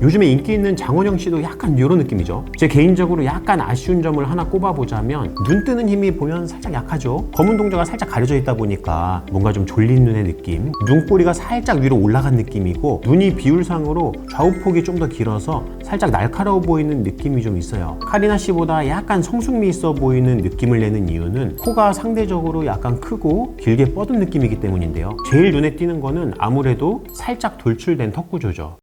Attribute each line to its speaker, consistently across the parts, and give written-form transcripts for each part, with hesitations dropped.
Speaker 1: 요즘에 인기 있는 장원영 씨도 약간 이런 느낌이죠. 제 개인적으로 약간 아쉬운 점을 하나 꼽아보자면 눈 뜨는 힘이 보면 살짝 약하죠. 검은 동자가 살짝 가려져 있다 보니까 뭔가 좀 졸린 눈의 느낌, 눈꼬리가 살짝 위로 올라간 느낌이고 눈이 비율상으로 좌우폭이 좀 더 길어서 살짝 날카로워 보이는 느낌이 좀 있어요. 카리나 씨보다 약간 성숙미 있어 보이는 느낌을 내는 이유는 코가 상대적으로 약간 크고 길게 뻗은 느낌이기 때문인데요. 제일 눈에 띄는 거는 아무래도 살짝 돌출된 턱 구조죠.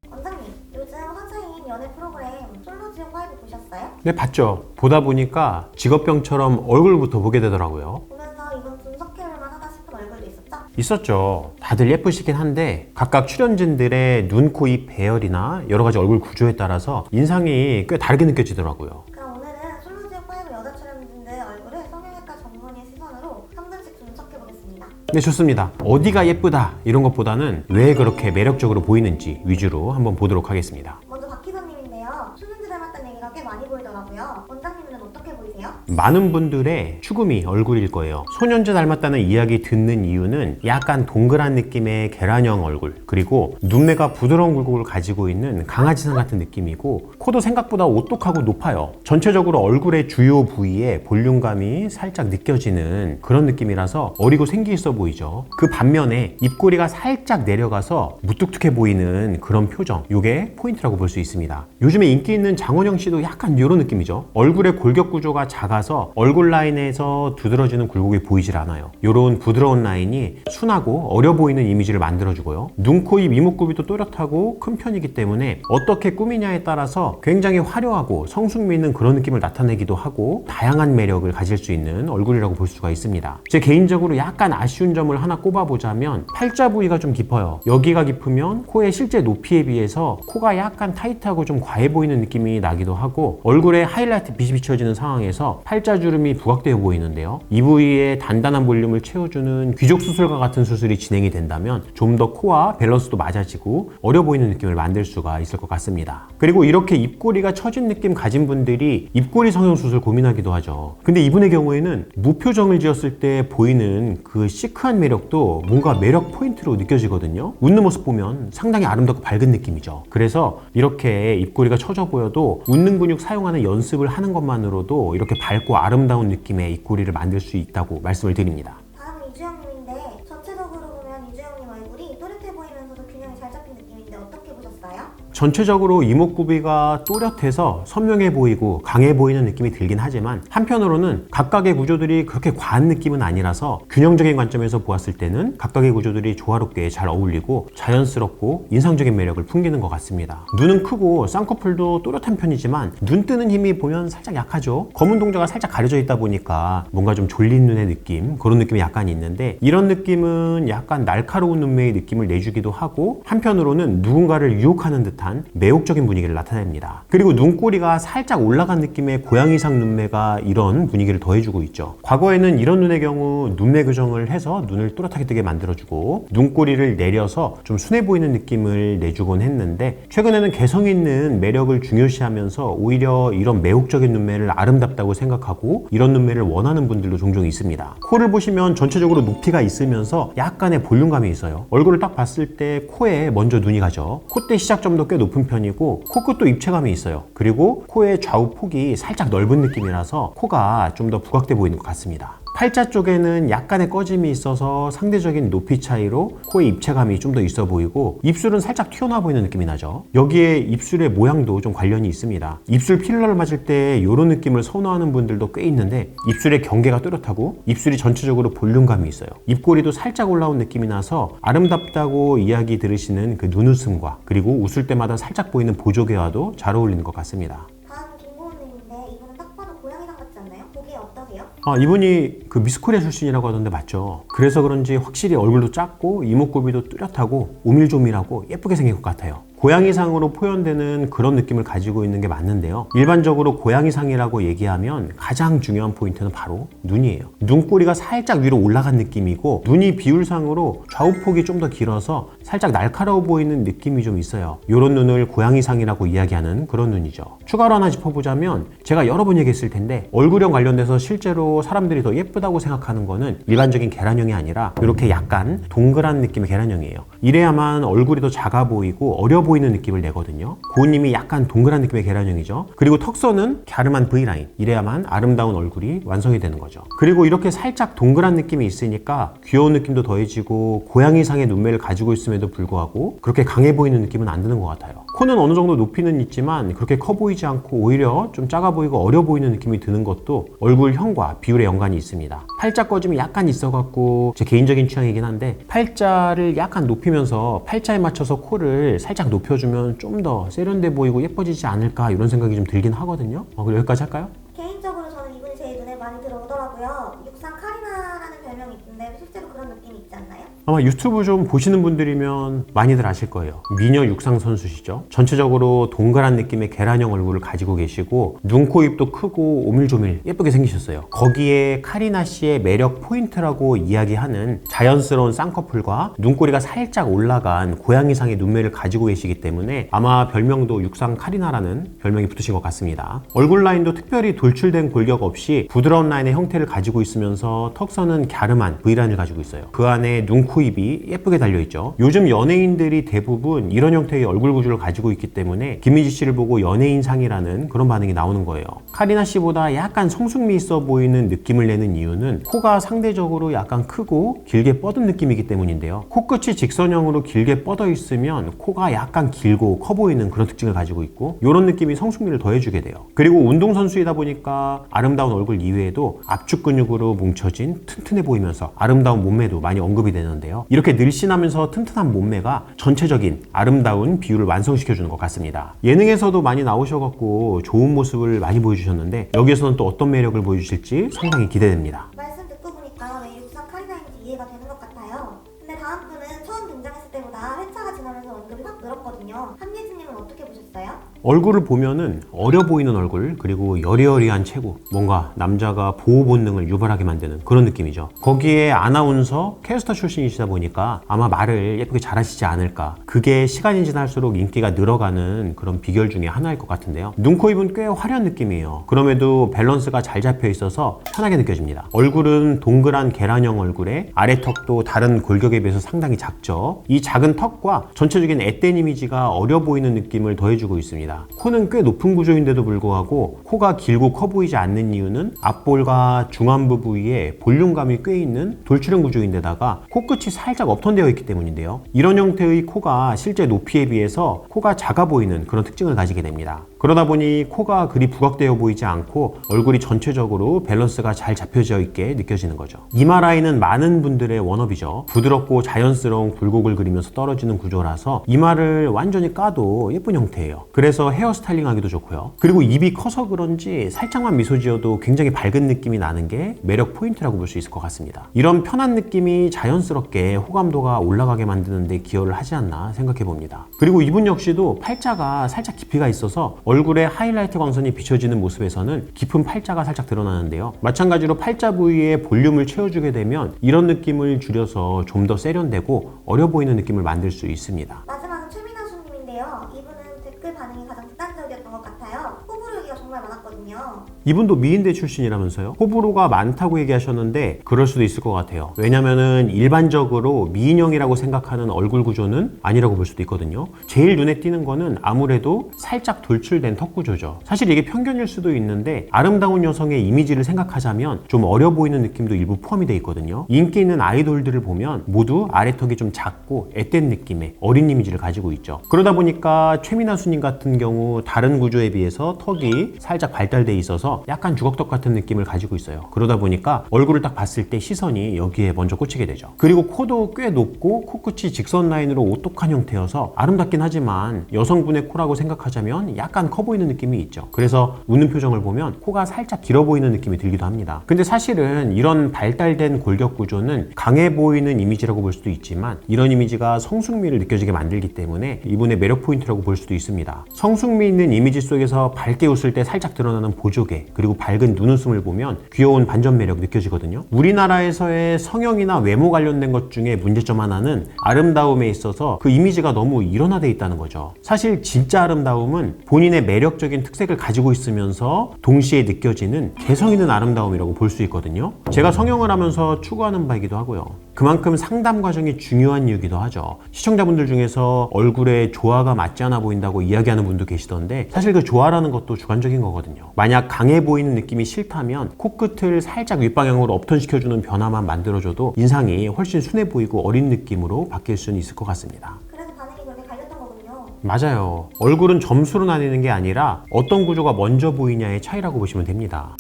Speaker 2: 원장님, 요즘 화제인 연애 프로그램 솔로지옥 5 보셨어요?
Speaker 1: 네, 봤죠. 보다 보니까 직업병처럼 얼굴부터 보게 되더라고요.
Speaker 2: 보면서 이건 분석해볼만 하다 싶은 얼굴도 있었죠?
Speaker 1: 있었죠. 다들 예쁘시긴 한데 각각 출연진들의 눈, 코, 입 배열이나 여러 가지 얼굴 구조에 따라서 인상이 꽤 다르게 느껴지더라고요.
Speaker 2: 그럼 오늘은 솔로지옥 5 여자 출연진들 얼굴을 성형외과 전문의 시선으로 한 분씩 분석해보겠습니다.
Speaker 1: 네, 좋습니다. 어디가 예쁘다 이런 것보다는 왜 그렇게 매력적으로 보이는지 위주로 한번 보도록 하겠습니다.
Speaker 2: 먼저 박 기자님인데요. 소년지 닮았다는 얘기가 꽤 많이 보이더라고요. 원장님은 어떻게 보이세요?
Speaker 1: 많은 분들의 추구미 얼굴일 거예요. 소년제 닮았다는 이야기 듣는 이유는 약간 동그란 느낌의 계란형 얼굴, 그리고 눈매가 부드러운 굴곡을 가지고 있는 강아지상 같은 느낌이고, 코도 생각보다 오똑하고 높아요. 전체적으로 얼굴의 주요 부위에 볼륨감이 살짝 느껴지는 그런 느낌이라서 어리고 생기 있어 보이죠. 그 반면에 입꼬리가 살짝 내려가서 무뚝뚝해 보이는 그런 표정, 이게 포인트라고 볼 수 있습니다. 요즘에 인기 있는 장원영 씨도 약간 이런 느낌이죠. 얼굴의 골격 구조가 작아서 얼굴 라인에서 두드러지는 굴곡이 보이질 않아요. 이런 부드러운 라인이 순하고 어려 보이는 이미지를 만들어주고요. 눈, 코, 입, 이목구비도 또렷하고 큰 편이기 때문에 어떻게 꾸미냐에 따라서 굉장히 화려하고 성숙미 있는 그런 느낌을 나타내기도 하고 다양한 매력을 가질 수 있는 얼굴이라고 볼 수가 있습니다. 제 개인적으로 약간 아쉬운 점을 하나 꼽아보자면 팔자 부위가 좀 깊어요. 여기가 깊으면 코의 실제 높이에 비해서 코가 약간 타이트하고 좀 과해 보이는 느낌이 나기도 하고, 얼굴에 하이라이트 빛이 비춰지는 상황에서 팔자주름이 부각되어 보이는데요. 이 부위에 단단한 볼륨을 채워주는 귀족 수술과 같은 수술이 진행이 된다면 좀 더 코와 밸런스도 맞아지고 어려 보이는 느낌을 만들 수가 있을 것 같습니다. 그리고 이렇게 입꼬리가 처진 느낌 가진 분들이 입꼬리 성형 수술 고민하기도 하죠. 근데 이분의 경우에는 무표정을 지었을 때 보이는 그 시크한 매력도 뭔가 매력 포인트로 느껴지거든요. 웃는 모습 보면 상당히 아름답고 밝은 느낌이죠. 그래서 이렇게 입꼬리가 처져 보여도 웃는 근육 사용하는 연습을 하는 것만으로도 이렇게 밝고 아름다운 느낌의 입꼬리를 만들 수 있다고 말씀을 드립니다.
Speaker 2: 다음은 이주영님인데 전체적으로 보면 이주영님 얼굴이 또렷해 보이면서도 균형이 잘 잡힌 느낌인데 어떻게 보셨어요?
Speaker 1: 전체적으로 이목구비가 또렷해서 선명해 보이고 강해 보이는 느낌이 들긴 하지만, 한편으로는 각각의 구조들이 그렇게 과한 느낌은 아니라서 균형적인 관점에서 보았을 때는 각각의 구조들이 조화롭게 잘 어울리고 자연스럽고 인상적인 매력을 풍기는 것 같습니다. 눈은 크고 쌍꺼풀도 또렷한 편이지만 눈 뜨는 힘이 보면 살짝 약하죠. 검은 동자가 살짝 가려져 있다 보니까 뭔가 좀 졸린 눈의 느낌, 그런 느낌이 약간 있는데, 이런 느낌은 약간 날카로운 눈매의 느낌을 내주기도 하고, 한편으로는 누군가를 유혹하는 듯한 매혹적인 분위기를 나타냅니다. 그리고 눈꼬리가 살짝 올라간 느낌의 고양이상 눈매가 이런 분위기를 더해주고 있죠. 과거에는 이런 눈의 경우 눈매 교정을 해서 눈을 또렷하게 뜨게 만들어주고 눈꼬리를 내려서 좀 순해 보이는 느낌을 내주곤 했는데, 최근에는 개성 있는 매력을 중요시하면서 오히려 이런 매혹적인 눈매를 아름답다고 생각하고 이런 눈매를 원하는 분들도 종종 있습니다. 코를 보시면 전체적으로 높이가 있으면서 약간의 볼륨감이 있어요. 얼굴을 딱 봤을 때 코에 먼저 눈이 가죠. 콧대 시작점도 꽤 높은 편이고 코끝도 입체감이 있어요. 그리고 코의 좌우 폭이 살짝 넓은 느낌이라서 코가 좀 더 부각돼 보이는 것 같습니다. 팔자 쪽에는 약간의 꺼짐이 있어서 상대적인 높이 차이로 코의 입체감이 좀 더 있어 보이고, 입술은 살짝 튀어나와 보이는 느낌이 나죠. 여기에 입술의 모양도 좀 관련이 있습니다. 입술 필러를 맞을 때 이런 느낌을 선호하는 분들도 꽤 있는데, 입술의 경계가 또렷하고 입술이 전체적으로 볼륨감이 있어요. 입꼬리도 살짝 올라온 느낌이 나서 아름답다고 이야기 들으시는 그 눈웃음과, 그리고 웃을 때마다 살짝 보이는 보조개와도 잘 어울리는 것 같습니다.
Speaker 2: 다음 김고은님인데 이분은 딱 봐도 고양이상 같지 않나요? 보기에 어떠세요?
Speaker 1: 이분이 그 미스코리아 출신이라고 하던데 맞죠? 그래서 그런지 확실히 얼굴도 작고 이목구비도 뚜렷하고 오밀조밀하고 예쁘게 생긴 것 같아요. 고양이상으로 표현되는 그런 느낌을 가지고 있는 게 맞는데요. 일반적으로 고양이상이라고 얘기하면 가장 중요한 포인트는 바로 눈이에요. 눈꼬리가 살짝 위로 올라간 느낌이고 눈이 비율상으로 좌우폭이 좀 더 길어서 살짝 날카로워 보이는 느낌이 좀 있어요. 이런 눈을 고양이상이라고 이야기하는 그런 눈이죠. 추가로 하나 짚어보자면 제가 여러 번 얘기했을 텐데 얼굴형 관련돼서 실제로 사람들이 더 예쁘다고 생각하는 거는 일반적인 계란형이 아니라 이렇게 약간 동그란 느낌의 계란형이에요. 이래야만 얼굴이 더 작아 보이고 어려 보이는 느낌을 내거든요. 고은님이 약간 동그란 느낌의 계란형이죠. 그리고 턱선은 갸름한 V라인, 이래야만 아름다운 얼굴이 완성이 되는 거죠. 그리고 이렇게 살짝 동그란 느낌이 있으니까 귀여운 느낌도 더해지고 고양이상의 눈매를 가지고 있음에도 불구하고 그렇게 강해 보이는 느낌은 안 드는 것 같아요. 코는 어느 정도 높이는 있지만 그렇게 커 보이지 않고 오히려 좀 작아 보이고 어려 보이는 느낌이 드는 것도 얼굴형과 비율의 연관이 있습니다. 팔자 꺼짐이 약간 있어갖고 제 개인적인 취향이긴 한데 팔자를 약간 높이면서 팔자에 맞춰서 코를 살짝 높여주면 좀 더 세련돼 보이고 예뻐지지 않을까 이런 생각이 좀 들긴 하거든요. 그럼 여기까지 할까요?
Speaker 2: 개인적으로 저는 이분이 제일 눈에 많이 들어오더라고요. 육상 카리나라는 별명이 있던데 실제로 그런 느낌이 있지 않나요?
Speaker 1: 아마 유튜브 좀 보시는 분들이면 많이들 아실 거예요. 미녀 육상 선수시죠. 전체적으로 동그란 느낌의 계란형 얼굴을 가지고 계시고 눈, 코, 입도 크고 오밀조밀 예쁘게 생기셨어요. 거기에 카리나 씨의 매력 포인트라고 이야기하는 자연스러운 쌍꺼풀과 눈꼬리가 살짝 올라간 고양이상의 눈매를 가지고 계시기 때문에 아마 별명도 육상 카리나라는 별명이 붙으신 것 같습니다. 얼굴 라인도 특별히 돌출된 골격 없이 부드러운 라인의 형태를 가지고 있으면서 턱선은 갸름한 V라인을 가지고 있어요. 그 안에 눈, 코, 입이 예쁘게 달려있죠. 요즘 연예인들이 대부분 이런 형태의 얼굴 구조를 가지고 있기 때문에 김민지 씨를 보고 연예인상이라는 그런 반응이 나오는 거예요. 카리나 씨보다 약간 성숙미 있어 보이는 느낌을 내는 이유는 코가 상대적으로 약간 크고 길게 뻗은 느낌이기 때문인데요. 코끝이 직선형으로 길게 뻗어 있으면 코가 약간 길고 커 보이는 그런 특징을 가지고 있고 이런 느낌이 성숙미를 더해주게 돼요. 그리고 운동선수이다 보니까 아름다운 얼굴 이외에도 압축 근육으로 뭉쳐진 튼튼해 보이면서 아름다운 몸매도 많이 언급이 되는데요. 이렇게 늘씬하면서 튼튼한 몸매가 전체적인 아름다운 비율을 완성시켜주는 것 같습니다. 예능에서도 많이 나오셔갖고 좋은 모습을 많이 보여주셨는데 여기에서는 또 어떤 매력을 보여주실지 상당히 기대됩니다.
Speaker 2: 말씀 듣고 보니까 왜 육상 카리나인지 이해가 되는 것 같아요. 근데 다음 분은 처음 등장했을 때보다 회차가 지나면서 언급이 확 늘었거든요. 한예진님은 어떻게 보셨어요?
Speaker 1: 얼굴을 보면은 어려 보이는 얼굴, 그리고 여리여리한 체구, 뭔가 남자가 보호 본능을 유발하게 만드는 그런 느낌이죠. 거기에 아나운서, 캐스터 출신이시다 보니까 아마 말을 예쁘게 잘하시지 않을까. 그게 시간이 지날수록 인기가 늘어가는 그런 비결 중에 하나일 것 같은데요. 눈, 코, 입은 꽤 화려한 느낌이에요. 그럼에도 밸런스가 잘 잡혀 있어서 편하게 느껴집니다. 얼굴은 동그란 계란형 얼굴에 아래 턱도 다른 골격에 비해서 상당히 작죠. 이 작은 턱과 전체적인 앳된 이미지가 어려 보이는 느낌을 더해주고 있습니다. 코는 꽤 높은 구조인데도 불구하고 코가 길고 커 보이지 않는 이유는 앞볼과 중안부 부위에 볼륨감이 꽤 있는 돌출형 구조인데다가 코끝이 살짝 업턴되어 있기 때문인데요. 이런 형태의 코가 실제 높이에 비해서 코가 작아 보이는 그런 특징을 가지게 됩니다. 그러다 보니 코가 그리 부각되어 보이지 않고 얼굴이 전체적으로 밸런스가 잘 잡혀져 있게 느껴지는 거죠. 이마 라인은 많은 분들의 워너비죠. 부드럽고 자연스러운 굴곡을 그리면서 떨어지는 구조라서 이마를 완전히 까도 예쁜 형태예요. 그래서 헤어 스타일링 하기도 좋고요. 그리고 입이 커서 그런지 살짝만 미소 지어도 굉장히 밝은 느낌이 나는 게 매력 포인트라고 볼 수 있을 것 같습니다. 이런 편한 느낌이 자연스럽게 호감도가 올라가게 만드는 데 기여를 하지 않나 생각해 봅니다. 그리고 이분 역시도 팔자가 살짝 깊이가 있어서 얼굴에 하이라이트 광선이 비춰지는 모습에서는 깊은 팔자가 살짝 드러나는데요. 마찬가지로 팔자 부위에 볼륨을 채워주게 되면 이런 느낌을 줄여서 좀 더 세련되고 어려 보이는 느낌을 만들 수 있습니다.
Speaker 2: 마지막은 최민아수님인데요. 이분은 댓글 반응이 가장 극단적이었던 것 같아요. 호불호 얘기가 정말 많았거든요.
Speaker 1: 이분도 미인대 출신이라면서요? 호불호가 많다고 얘기하셨는데 그럴 수도 있을 것 같아요. 왜냐면은 일반적으로 미인형이라고 생각하는 얼굴 구조는 아니라고 볼 수도 있거든요. 제일 눈에 띄는 거는 아무래도 살짝 돌출된 턱 구조죠. 사실 이게 편견일 수도 있는데 아름다운 여성의 이미지를 생각하자면 좀 어려 보이는 느낌도 일부 포함이 돼 있거든요. 인기 있는 아이돌들을 보면 모두 아래턱이 좀 작고 앳된 느낌의 어린 이미지를 가지고 있죠. 그러다 보니까 최민아수님 같은 경우 다른 구조에 비해서 턱이 살짝 발달돼 있어서 있어서 약간 주걱턱 같은 느낌을 가지고 있어요. 그러다 보니까 얼굴을 딱 봤을 때 시선이 여기에 먼저 꽂히게 되죠. 그리고 코도 꽤 높고 코끝이 직선 라인으로 오똑한 형태여서 아름답긴 하지만 여성분의 코라고 생각하자면 약간 커 보이는 느낌이 있죠. 그래서 웃는 표정을 보면 코가 살짝 길어 보이는 느낌이 들기도 합니다. 근데 사실은 이런 발달된 골격 구조는 강해 보이는 이미지라고 볼 수도 있지만 이런 이미지가 성숙미를 느껴지게 만들기 때문에 이분의 매력 포인트라고 볼 수도 있습니다. 성숙미 있는 이미지 속에서 밝게 웃을 때 살짝 드러나는 보조개 그리고 밝은 눈웃음을 보면 귀여운 반전 매력 느껴지거든요. 우리나라에서의 성형이나 외모 관련된 것 중에 문제점 하나는 아름다움에 있어서 그 이미지가 너무 일원화되어 있다는 거죠. 사실 진짜 아름다움은 본인의 매력적인 특색을 가지고 있으면서 동시에 느껴지는 개성 있는 아름다움이라고 볼 수 있거든요. 제가 성형을 하면서 추구하는 바이기도 하고요. 그만큼 상담 과정이 중요한 이유기도 하죠. 시청자분들 중에서 얼굴에 조화가 맞지 않아 보인다고 이야기하는 분도 계시던데 사실 그 조화라는 것도 주관적인 거거든요. 만약 강해 보이는 느낌이 싫다면 코끝을 살짝 윗방향으로 업턴시켜주는 변화만 만들어줘도 인상이 훨씬 순해 보이고 어린 느낌으로 바뀔 수는 있을 것 같습니다.
Speaker 2: 그래서 반응이 그렇게 갈렸던 거군요.
Speaker 1: 맞아요. 얼굴은 점수로 나뉘는 게 아니라 어떤 구조가 먼저 보이냐의 차이라고 보시면 됩니다.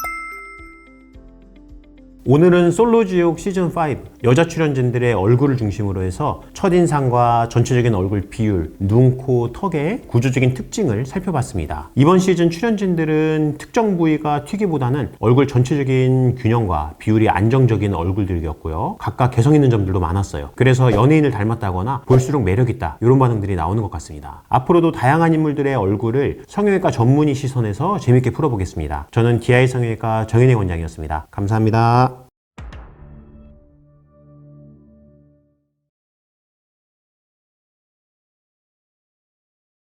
Speaker 1: 오늘은 솔로지옥 시즌5 여자 출연진들의 얼굴을 중심으로 해서 첫인상과 전체적인 얼굴 비율, 눈, 코, 턱의 구조적인 특징을 살펴봤습니다. 이번 시즌 출연진들은 특정 부위가 튀기보다는 얼굴 전체적인 균형과 비율이 안정적인 얼굴들이었고요. 각각 개성 있는 점들도 많았어요. 그래서 연예인을 닮았다거나 볼수록 매력있다 이런 반응들이 나오는 것 같습니다. 앞으로도 다양한 인물들의 얼굴을 성형외과 전문의 시선에서 재밌게 풀어보겠습니다. 저는 DI 성형외과 정현희 원장이었습니다. 감사합니다.